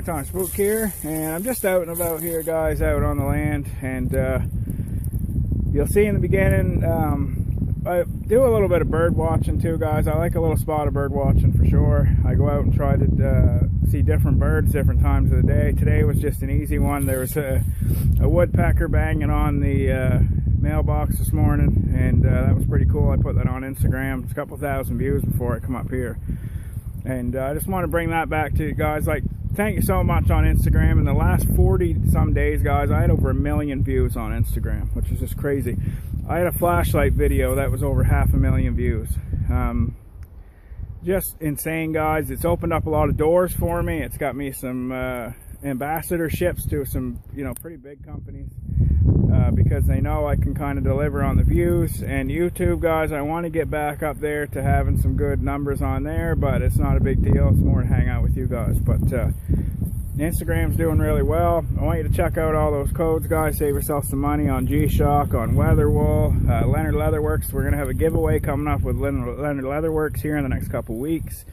Spook here, and I'm just out and about here, guys, out on the land. And you'll see in the beginning, I do a little bit of bird watching too, guys. I like a little spot of bird watching for sure. I go out and try to see different birds different times of the day. Today was just an easy one. There was a woodpecker banging on the mailbox this morning, and that was pretty cool. I put that on Instagram. It's a couple thousand views before I come up here. And I just want to bring that back to you guys. Like, thank you so much on Instagram. In the last 40 some days, guys, I had over 1 million views on Instagram, which is just crazy. I had a flashlight video that was over 500,000 views. Just insane, guys. It's opened up a lot of doors for me. It's got me some ambassadorships to some, pretty big companies, because they know I can kind of deliver on the views. And YouTube, guys, I want to get back up there to having some good numbers on there, but it's not a big deal. It's more to hang out with you guys. But Instagram's doing really well. I want you to check out all those codes, guys. Save yourself some money on G-Shock, on Weatherwool, Leonard Leatherworks. We're going to have a giveaway coming up with Leonard Leatherworks here in the next couple weeks.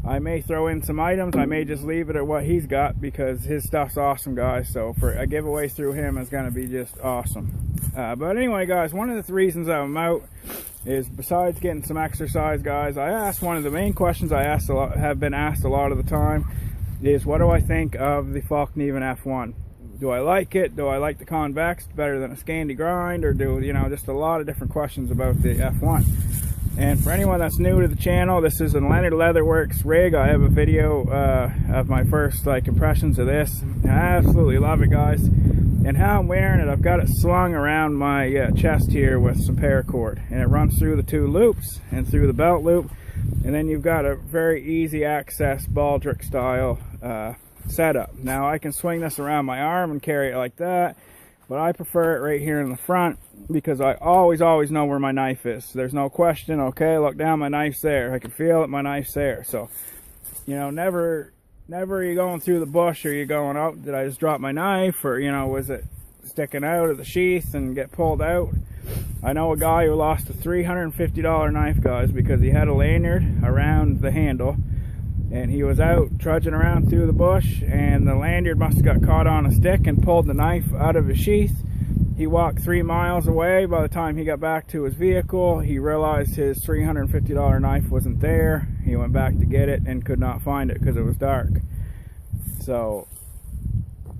I may throw in some items. I may just leave it at what he's got, because his stuff's awesome, guys. So for a giveaway through him is going to be just awesome. But anyway, guys, one of the reasons I'm out is, besides getting some exercise, guys, I asked one of the main questions I have been asked a lot of the time is, what do I think of the Fallkniven F1? Do I like it? Do I like the convex better than a Scandi grind? Or just a lot of different questions about the F1. And for anyone that's new to the channel, this is a Leonard Leatherworks rig. I have a video of my first impressions of this. I absolutely love it, guys. And how I'm wearing it, I've got it slung around my chest here with some paracord, and it runs through the 2 loops and through the belt loop. And then you've got a very easy access baldric style setup. Now I can swing this around my arm and carry it like that, but I prefer it right here in the front, because I always know where my knife is. There's no question. Okay, look down, my knife's there. I can feel it, my knife's there. So, never are you going through the bush, or you going, oh, did I just drop my knife, or was it sticking out of the sheath and get pulled out? I know a guy who lost a $350 knife, guys, because he had a lanyard around the handle, and he was out trudging around through the bush, and the lanyard must have got caught on a stick and pulled the knife out of his sheath. He walked 3 miles away. By the time he got back to his vehicle, he realized his $350 knife wasn't there. He went back to get it and could not find it because it was dark. So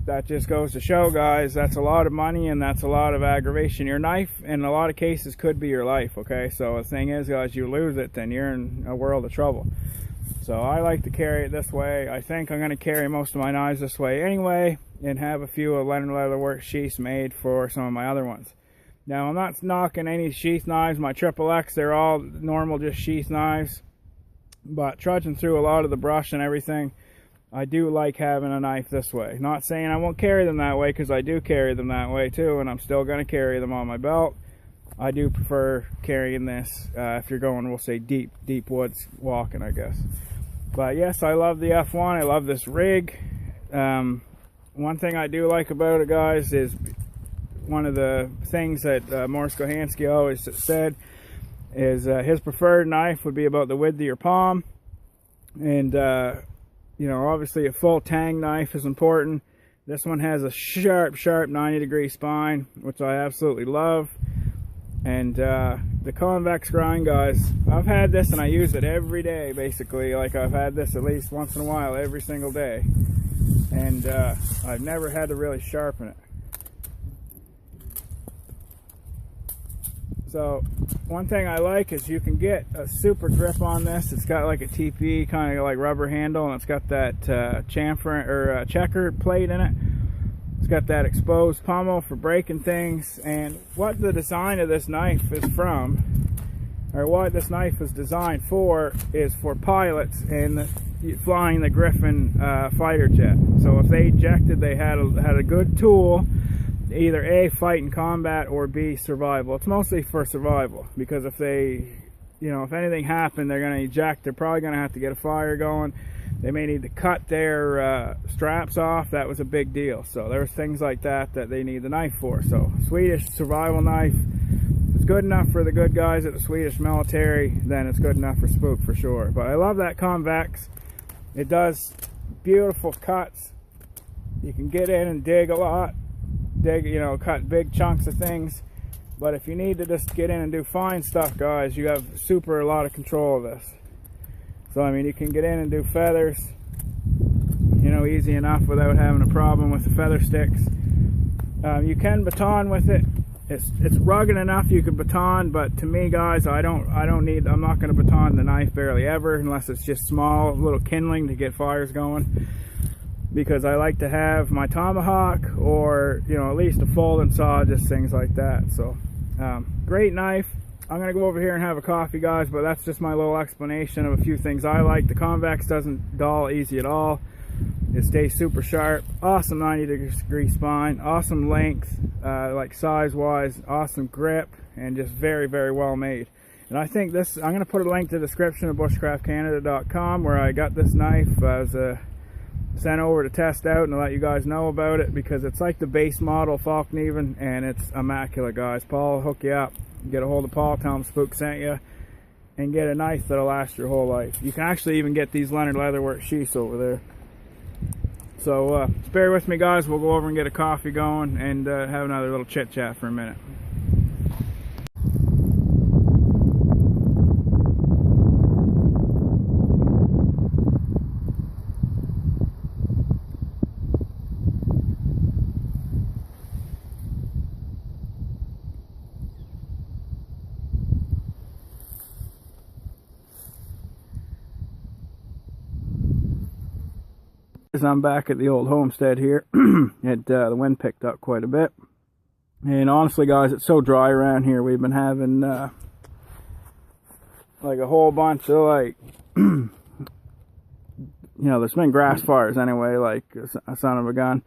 that just goes to show, guys, that's a lot of money, and that's a lot of aggravation. Your knife, in a lot of cases, could be your life, okay? So the thing is, guys, you lose it, then you're in a world of trouble. So I like to carry it this way. I think I'm going to carry most of my knives this way anyway, and have a few of Leonard Leatherworks sheaths made for some of my other ones. Now, I'm not knocking any sheath knives. My XXX, they're all normal, just sheath knives. But trudging through a lot of the brush and everything, I do like having a knife this way. Not saying I won't carry them that way, because I do carry them that way too, and I'm still going to carry them on my belt. I do prefer carrying this if you're going, we'll say, deep woods walking, I guess. But yes, I love the F1. I love this rig. One thing I do like about it, guys, is one of the things that Morris Kohansky always said is his preferred knife would be about the width of your palm. And obviously a full tang knife is important. This one has a sharp 90-degree spine, which I absolutely love. And the convex grind, guys, I've had this and I use it every day, basically. Like, I've had this at least once in a while every single day, and I've never had to really sharpen it. So one thing I like is you can get a super grip on this. It's got like a TP kind of like rubber handle, and it's got that chamfer or checker plate in it. It's got that exposed pommel for breaking things. And what the design of this knife is from, or what this knife is designed for, is for pilots and flying the Griffin fighter jet. So if they ejected, they had a good tool, either A, fight in combat, or B, survival. It's mostly for survival, because if they, if anything happened, they're going to eject. They're probably going to have to get a fire going. They may need to cut their straps off. That was a big deal. So there's things like that they need the knife for. So Swedish survival knife. If it's good enough for the good guys at the Swedish military, then it's good enough for Spook for sure. But I love that convex. It does beautiful cuts. You can get in and dig a lot, cut big chunks of things. But if you need to just get in and do fine stuff, guys, you have a lot of control of this. So I mean, you can get in and do feathers, easy enough without having a problem with the feather sticks. You can baton with it. It's rugged enough you could baton, but to me, guys, I'm not going to baton the knife barely ever unless it's just small, little kindling to get fires going. Because I like to have my tomahawk, or at least a folding saw, just things like that. So great knife. I'm gonna go over here and have a coffee, guys, but that's just my little explanation of a few things I like. The convex doesn't dull easy at all. It stays super sharp. Awesome 90-degree spine, awesome length, like size wise, awesome grip, and just very, very well made. And I think this, I'm gonna put a link to the description of bushcraftcanada.com where I got this knife as a sent over to test out and to let you guys know about it, because it's like the base model Fallkniven, and it's immaculate, guys. Paul will hook you up. Get a hold of Paul, tell him Spook sent you, and get a knife that'll last your whole life. You can actually even get these Leonard Leatherwork sheaths over there. So bear with me, guys. We'll go over and get a coffee going and have another little chit chat for a minute. I'm back at the old homestead here. The wind picked up quite a bit, and honestly, guys, it's so dry around here. We've been having like a whole bunch of there's been grass fires anyway, like a son of a gun.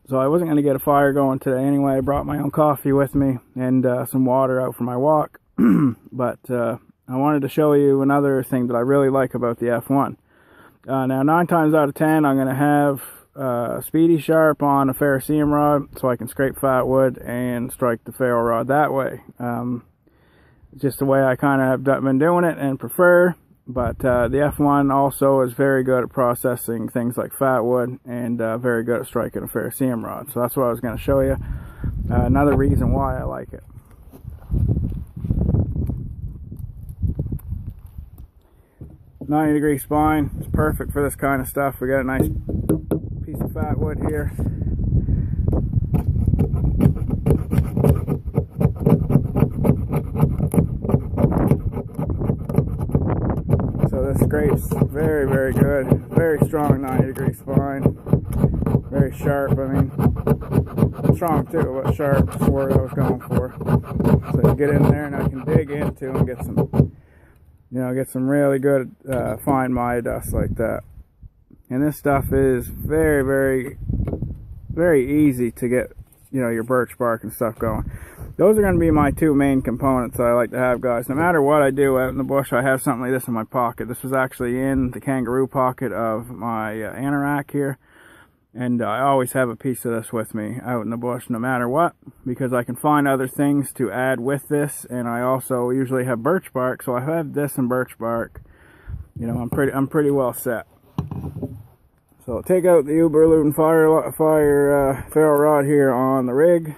So I wasn't going to get a fire going today anyway. I brought my own coffee with me and some water out for my walk. But I wanted to show you another thing that I really like about the F1. Now 9 times out of 10 I'm going to have Speedy Sharp on a ferrocerium rod, so I can scrape fat wood and strike the ferro rod that way. Just the way I kind of have been doing it and prefer. But the F1 also is very good at processing things like fat wood, and very good at striking a ferrocerium rod. So that's what I was going to show you. Another reason why I like it. "90-degree spine is perfect for this kind of stuff. We got a nice piece of fat wood here. So this scrapes very, very good. Very strong 90-degree spine. Very sharp. I mean, strong too, but sharp is the word I was going for. So you get in there and I can dig into and get some really good fine Maya dust like that. And this stuff is very, very, very easy to get, your birch bark and stuff going. Those are going to be my 2 main components that I like to have, guys. No matter what I do out in the bush, I have something like this in my pocket. This was actually in the kangaroo pocket of my anorak here. And I always have a piece of this with me out in the bush no matter what, because I can find other things to add with this. And I also usually have birch bark, so I have this and birch bark. I'm pretty well set. So take out the Uberluten ferro rod here on the rig,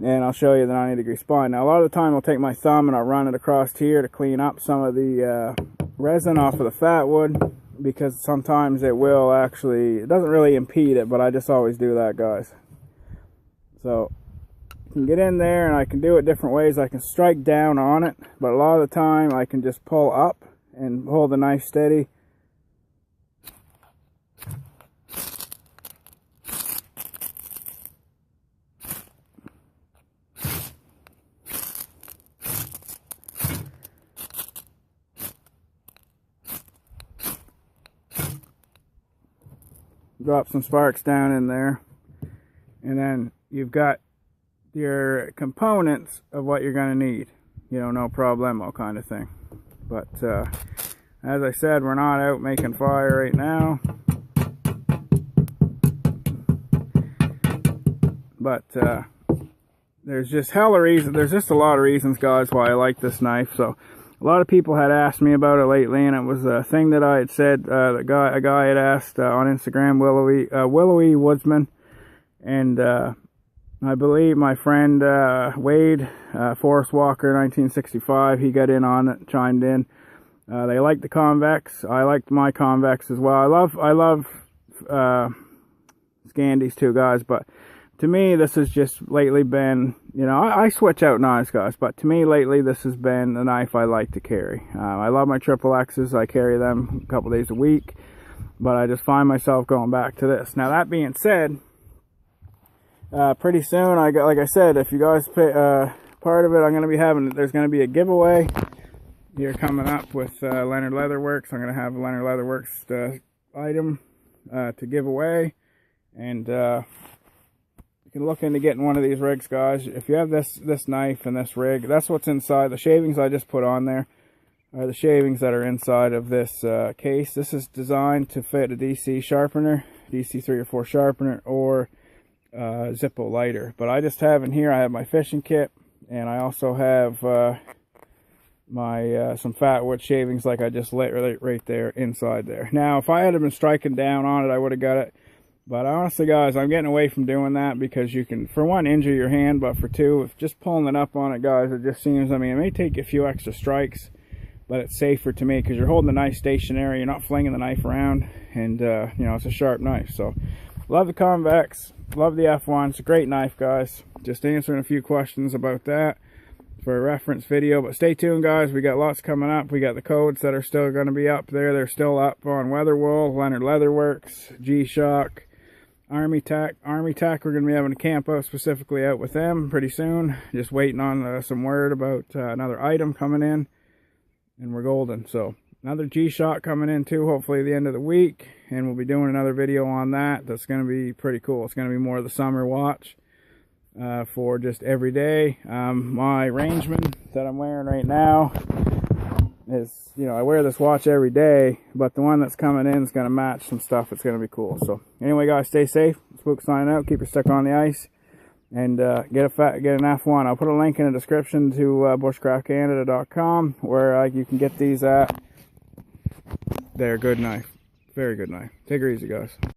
and I'll show you the 90-degree spine. Now a lot of the time I'll take my thumb and I'll run it across here to clean up some of the resin off of the fat wood, because sometimes it will actually, it doesn't really impede it, but I just always do that, guys. So you can get in there and I can do it different ways. I can strike down on it, but a lot of the time I can just pull up and hold the knife steady. Drop some sparks down in there, and then you've got your components of what you're going to need, no problemo kind of thing. But as I said, we're not out making fire right now, but there's just a lot of reasons, guys, why I like this knife. So A lot of people had asked me about it lately, and it was a thing that I had said. A guy had asked on Instagram, Willowy Woodsman, and I believe my friend Wade, Forest Walker 1965, he got in on it, chimed in. They liked the convex. I liked my convex as well. I love Scandies too, guys, but to me, this has just lately been, you know, I switch out knives, guys, but to me lately, this has been the knife I like to carry. I love my triple X's. I carry them a couple days a week, but I just find myself going back to this. Now, that being said, pretty soon, like I said, if you guys pay part of it, I'm going to be there's going to be a giveaway here coming up with Leonard Leatherworks. I'm going to have a Leonard Leatherworks item to give away, and you can look into getting one of these rigs, guys. If you have this knife and this rig, that's what's inside. The shavings I just put on there are the shavings that are inside of this case. This is designed to fit a DC sharpener, DC 3 or 4 sharpener, or Zippo lighter. But I just have in here, I have my fishing kit, and I also have my some fat wood shavings like I just lit right there inside there. Now, if I had been striking down on it, I would have got it. But honestly, guys, I'm getting away from doing that because you can, for one, injure your hand, but for two, if just pulling it up on it, guys, it just seems, I mean, it may take a few extra strikes, but it's safer to me because you're holding the knife stationary, you're not flinging the knife around, and, you know, it's a sharp knife. So, love the convex, love the F1, it's a great knife, guys. Just answering a few questions about that for a reference video, but stay tuned, guys. We got lots coming up. We got the codes that are still going to be up there. They're still up on Weatherwool, Leonard Leatherworks, G-Shock, Army Tack. We're going to be having a camp out specifically out with them pretty soon. Just waiting on some word about another item coming in, and we're golden. So another G-Shock coming in too, hopefully at the end of the week, and we'll be doing another video on that. That's going to be pretty cool. It's going to be more of the summer watch for just every day. My Rangeman that I'm wearing right now is, you know, I wear this watch every day, but the one that's coming in is going to match some stuff. It's going to be cool. So anyway, guys, stay safe. Spook signing out. Keep your stick on the ice, and get an F1. I'll put a link in the description to bushcraftcanada.com where you can get these at. They're a good knife, very good knife. Take her easy, guys.